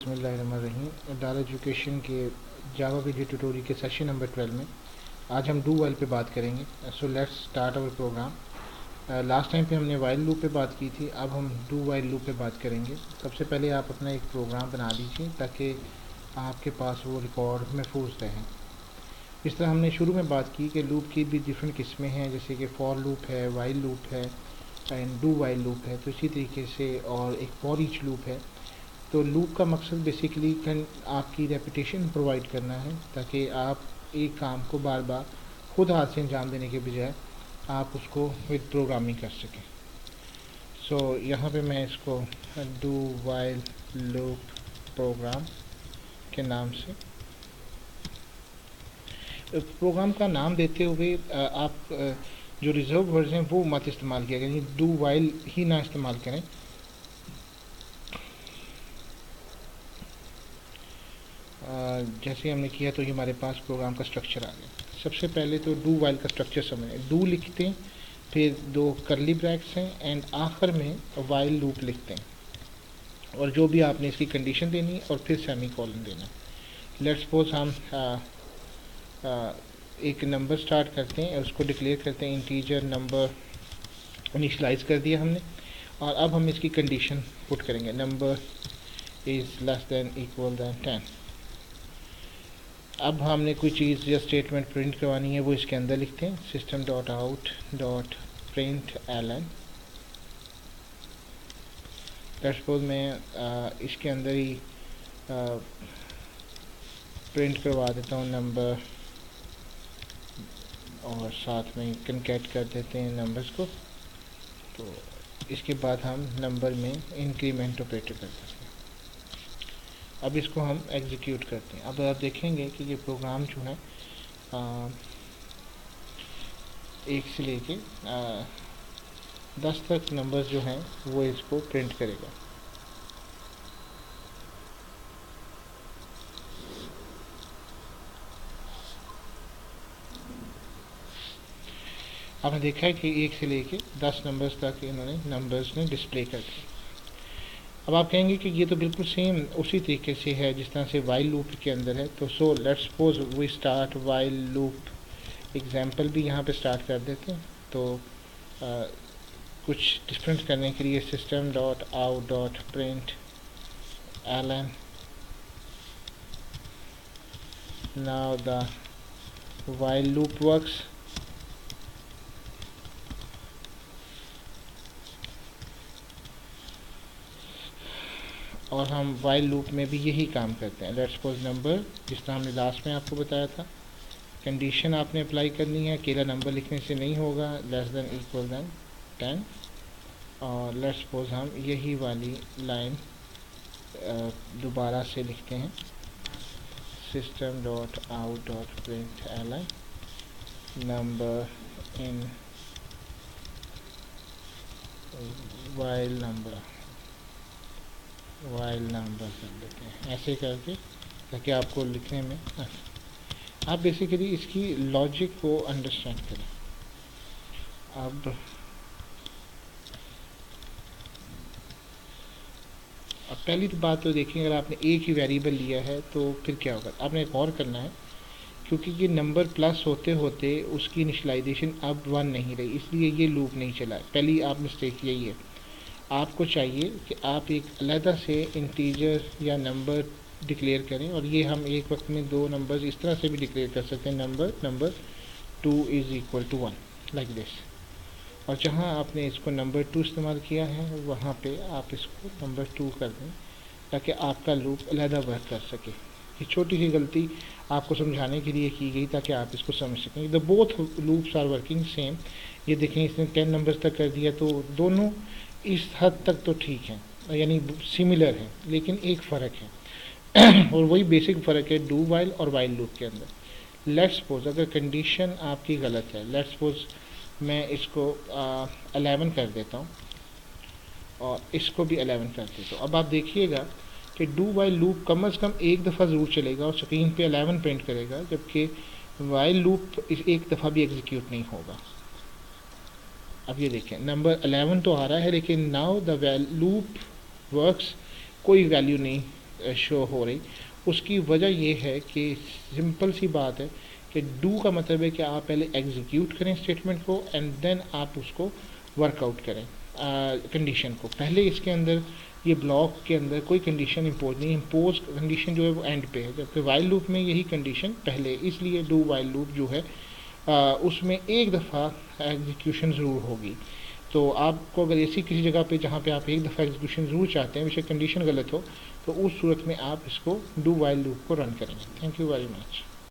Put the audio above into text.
बिस्मिल्लाहिर्रहमानिर्रहीम। डाल एजुकेशन के जावा वीडियो ट्यूटोरियल के सेशन नंबर 12 में आज हम डू वाइल पे बात करेंगे। So let's start our program. Last time पे हमने वाइल लूप पे बात की थी, अब हम डू वाइल लूप पे बात करेंगे। सबसे पहले आप अपना एक प्रोग्राम बना लीजिए ताकि आपके पास वो रिकॉर्ड महफूज रहे। इस तरह हमने शुरू में बात की कि लूप की भी डिफरेंट किस्में हैं, जैसे कि फॉर लूप है, वाइल लूप है एंड डू वाइल लूप है। तो इसी तरीके से और एक फॉर ईच लूप है। तो लूप का मकसद बेसिकली आपकी रेपिटेशन प्रोवाइड करना है ताकि आप एक काम को बार बार खुद हाथ से अंजाम देने के बजाय आप उसको विद प्रोग्रामिंग कर सकें। सो यहाँ पे मैं इसको डू वाइल लूप प्रोग्राम के नाम से प्रोग्राम का नाम देते हुए आप जो रिजर्व वर्ड्स हैं वो मत इस्तेमाल किया करें, डू वाइल ही ना इस्तेमाल करें। जैसे हमने किया तो ये हमारे पास प्रोग्राम का स्ट्रक्चर आ गया। सबसे पहले तो डू वाइल का स्ट्रक्चर समझें। डू लिखते हैं, फिर दो करली ब्रैकेट्स हैं एंड आखिर में वाइल लूप लिखते हैं और जो भी आपने इसकी कंडीशन देनी है और फिर सेमी कॉलन देना। लेट्स सपोज हम एक नंबर स्टार्ट करते हैं और उसको डिक्लेयर करते हैं इंटीजर नंबर इनिशलाइज कर दिया हमने, और अब हम इसकी कंडीशन पुट करेंगे number is less than equal than 10। अब हमने कोई चीज़ या स्टेटमेंट प्रिंट करवानी है वो इसके अंदर लिखते हैं system dot out dot println. Suppose मैं इसके अंदर ही प्रिंट करवा देता हूँ नंबर और साथ में कंकैट कर देते हैं नंबर्स को। तो इसके बाद हम नंबर में इंक्रीमेंट ऑपरेटर करते हैं। अब इसको हम एग्जीक्यूट करते हैं। अब आप देखेंगे कि ये प्रोग्राम जो है 1 से लेके 10 तक नंबर्स जो हैं वो इसको प्रिंट करेगा। आपने देखा है कि 1 से लेके 10 नंबर्स तक इन्होंने नंबर्स ने डिस्प्ले कर दिए। अब आप कहेंगे कि ये तो बिल्कुल सेम उसी तरीके से है जिस तरह से वाइल लूप के अंदर है। तो so let's suppose we start while loop example भी यहाँ पे स्टार्ट कर देते हैं। तो कुछ डिफरेंस करने के लिए system dot out dot println now the while loop works. और हम वाइल लूप में भी यही काम करते हैं। लेट्स सपोज नंबर, जिस तरह हमने लास्ट में आपको बताया था, कंडीशन आपने अप्लाई करनी है, अकेला नंबर लिखने से नहीं होगा, लेस देन इक्वल देन 10। और लेट्स सपोज हम यही वाली लाइन दोबारा से लिखते हैं system dot out dot println number in while number कर देते हैं, ऐसे करके, ताकि आपको लिखने में आप बेसिकली इसकी लॉजिक को अंडरस्टैंड करें। अब पहली तो बात तो देखिए, अगर आपने एक ही वेरिएबल लिया है तो फिर क्या होगा। आपने एक और करना है, क्योंकि ये नंबर प्लस होते होते उसकी इनिशियलाइजेशन अब 1 नहीं रही, इसलिए ये लूप नहीं चला है। पहली आप मिस्टेक यही है। आपको चाहिए कि आप एक अलहदा से इंटीजर या नंबर डिक्लेयर करें, और ये हम एक वक्त में दो नंबर्स इस तरह से भी डिक्लेयर कर सकते हैं, number 2 is equal to 1 like this. और जहाँ आपने इसको नंबर 2 इस्तेमाल किया है वहाँ पे आप इसको नंबर 2 कर दें ताकि आपका लूप अलहदा वर्क कर सके। ये छोटी सी गलती आपको समझाने के लिए की गई ताकि आप इसको समझ सकें। The both loops are working same. ये देखें, इसने 10 नंबर्स तक कर दिया, तो दोनों इस हद तक तो ठीक है, यानी सिमिलर है, लेकिन एक फ़र्क है और वही बेसिक फ़र्क है डू वाइल और वाइल लूप के अंदर। लेट्स सपोज अगर कंडीशन आपकी गलत है, लेट्स सपोज मैं इसको 11 कर देता हूँ और इसको भी 11 कर देता हूँ। अब आप देखिएगा कि डू वाइल लूप कम से कम एक दफ़ा ज़रूर चलेगा और स्क्रीन पे 11 प्रिंट करेगा, जबकि वाइल लूप एक दफ़ा भी एग्जीक्यूट नहीं होगा। अब ये देखें, नंबर 11 तो आ रहा है, लेकिन नाउ द लूप वर्क्स कोई वैल्यू नहीं शो हो रही। उसकी वजह ये है कि सिंपल सी बात है कि डू का मतलब है कि आप पहले एग्जीक्यूट करें स्टेटमेंट को एंड देन आप उसको वर्कआउट करें कंडीशन को। पहले इसके अंदर ये ब्लॉक के अंदर कोई कंडीशन इम्पोज नहीं, इम्पोज कंडीशन जो है वो एंड पे है, जबकि वाइल लूप में यही कंडीशन पहले, इसलिए डू वाइल लूप जो है उसमें एक दफ़ा एग्जीक्यूशन ज़रूर होगी। तो आपको अगर ऐसी किसी जगह पे जहाँ पे आप एक दफ़ा एग्जीक्यूशन ज़रूर चाहते हैं, बेशक कंडीशन गलत हो, तो उस सूरत में आप इसको डू वाइल लूप को रन करेंगे। Thank you very much.